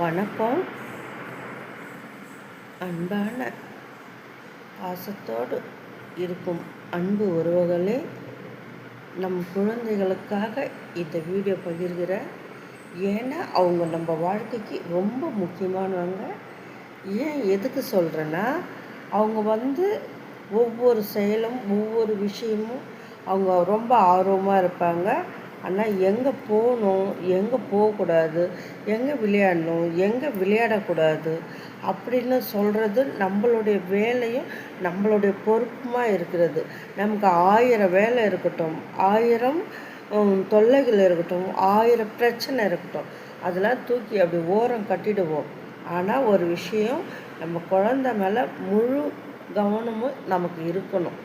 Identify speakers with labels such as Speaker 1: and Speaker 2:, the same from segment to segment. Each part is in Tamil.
Speaker 1: வணக்கம். அன்பான பாசத்தோடு இருக்கும் அன்பு உறவுகளே, நம் குழந்தைகளுக்காக இந்த வீடியோ பகிர்கிறேன். ஏன்னா அவங்க நம்ம வாழ்க்கைக்கு ரொம்ப முக்கியமானவங்க. ஏன் எதுக்கு சொல்கிறேன்னா, அவங்க ஒவ்வொரு செயலும் ஒவ்வொரு விஷயமும் அவங்க ரொம்ப ஆர்வமாக இருப்பாங்க. ஆனால் எங்கே போகணும், எங்கே போகக்கூடாது, எங்கே விளையாடணும், எங்கே விளையாடக்கூடாது அப்படின்னு சொல்கிறது நம்மளுடைய வேலையும் நம்மளுடைய பொறுப்புமாக இருக்கிறது. நமக்கு 1000 வேலை இருக்கட்டும், 1000 தொல்லைகள் இருக்கட்டும், 1000 பிரச்சனை இருக்கட்டும், அதெல்லாம் தூக்கி அப்படி ஓரம் கட்டிடுவோம். ஆனால் ஒரு விஷயம், நம்ம குழந்த மேலே முழு கவனமும் நமக்கு இருக்கணும்.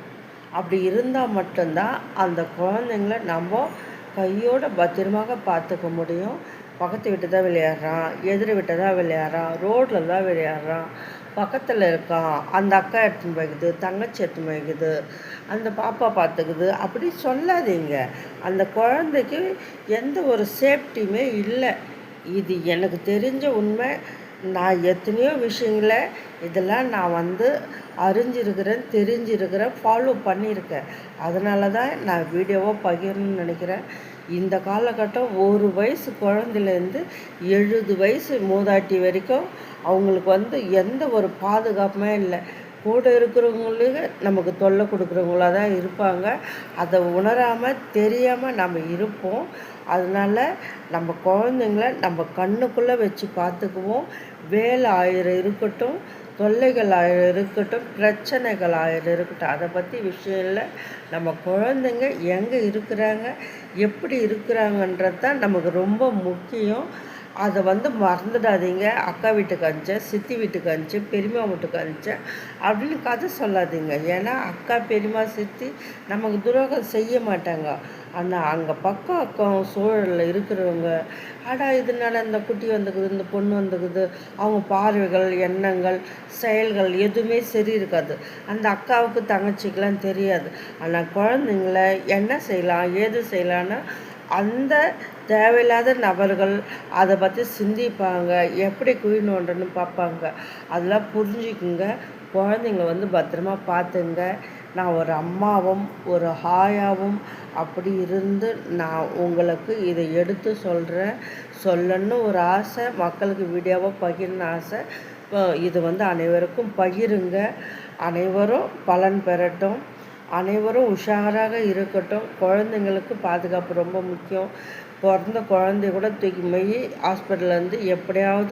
Speaker 1: அப்படி இருந்தால் மட்டும்தான் அந்த குழந்தைங்கள நம்ம கையோடு பத்திரமாக பார்த்துக்க முடியும். பக்கத்து வீட்டு தான் விளையாடுறான், எதிர் வீட்டை தான் விளையாடுறான், ரோட்டில் தான் விளையாடுறான், பக்கத்தில் இருக்கான், அந்த அக்கா எடுத்துன்னு போய்க்குது, தங்கச்சி எடுத்துன்னு போய்க்குது, அந்த பாப்பா பார்த்துக்குது, அப்படி சொல்லாதீங்க. அந்த குழந்தைக்கு எந்த ஒரு சேஃப்டியுமே இல்லை. இது எனக்கு தெரிஞ்ச உண்மை. நான் எத்தனையோ விஷயங்களை இதெல்லாம் நான் அறிஞ்சிருக்கிறேன், தெரிஞ்சிருக்கிறேன், ஃபாலோ பண்ணியிருக்கேன். அதனால தான் நான் வீடியோவாக பகிரணும்னு நினைக்கிறேன். இந்த காலகட்டம் 1 வயசு குழந்தைலேருந்து 70 வயசு மூதாட்டி வரைக்கும் அவங்களுக்கு எந்த ஒரு பாதுகாப்புமே இல்லை. கூட இருக்கிறவங்களுக்கு நமக்கு தொல்லை கொடுக்குறவங்களாக தான் இருப்பாங்க. அதை உணராமல் தெரியாமல் நம்ம இருப்போம். அதனால் நம்ம குழந்தைங்கள நம்ம கண்ணுக்குள்ளே வச்சு பார்த்துக்குவோம். வேலை 1000 இருக்கட்டும், தொல்லைகள் 1000 இருக்கட்டும், பிரச்சனைகள் 1000 இருக்கட்டும், அதை பற்றி விஷயம் இல்லை. நம்ம குழந்தைங்க எங்கே இருக்கிறாங்க, எப்படி இருக்கிறாங்கன்றது தான் நமக்கு ரொம்ப முக்கியம். அதை மறந்துடாதீங்க. அக்கா வீட்டுக்கு அனுப்பிச்சேன், சித்தி வீட்டுக்கு அனுப்பிச்சேன், பெரியம்மா வீட்டுக்கு அனுப்பிச்சேன் அப்படின்னு கதை சொல்லாதீங்க. ஏன்னா அக்கா, பெரியம்மா, சித்தி நமக்கு துரோகம் செய்ய மாட்டாங்க. ஆனால் அங்கே பக்கம் சூழலில் இருக்கிறவங்க, இதனால் இந்த குட்டி வந்துக்குது, இந்த பொண்ணு வந்துக்குது, அவங்க பார்வைகள், எண்ணங்கள், செயல்கள் எதுவுமே சரி இருக்காது. அந்த அக்காவுக்கு தங்கச்சிக்கெலாம் தெரியாது. ஆனால் குழந்தைங்கள என்ன செய்யலாம், ஏது செய்யலான்னு அந்த தேவையில்லாத நபர்கள் அதை பற்றி சிந்திப்பாங்க, எப்படி குழி நோண்டன்னு பார்ப்பாங்க. அதெல்லாம் புரிஞ்சுக்குங்க. குழந்தைங்கள பத்திரமா பார்த்துங்க. நான் ஒரு அம்மாவும் ஒரு ஆயாவும் அப்படி இருந்து நான் உங்களுக்கு இதை எடுத்து சொல்லணும்னு ஒரு ஆசை. மக்களுக்கு வீடியோவாக பகிரணும்னு ஆசை. இது அனைவருக்கும் பகிருங்க. அனைவரும் பலன் பெறட்டும். அனைவரும் உஷாராக இருக்கட்டும். குழந்தைங்களுக்கு பாதுகாப்பு ரொம்ப முக்கியம். பிறந்த குழந்தைய கூட தூக்கி போய் ஹாஸ்பிட்டல்லேருந்து எப்படியாவது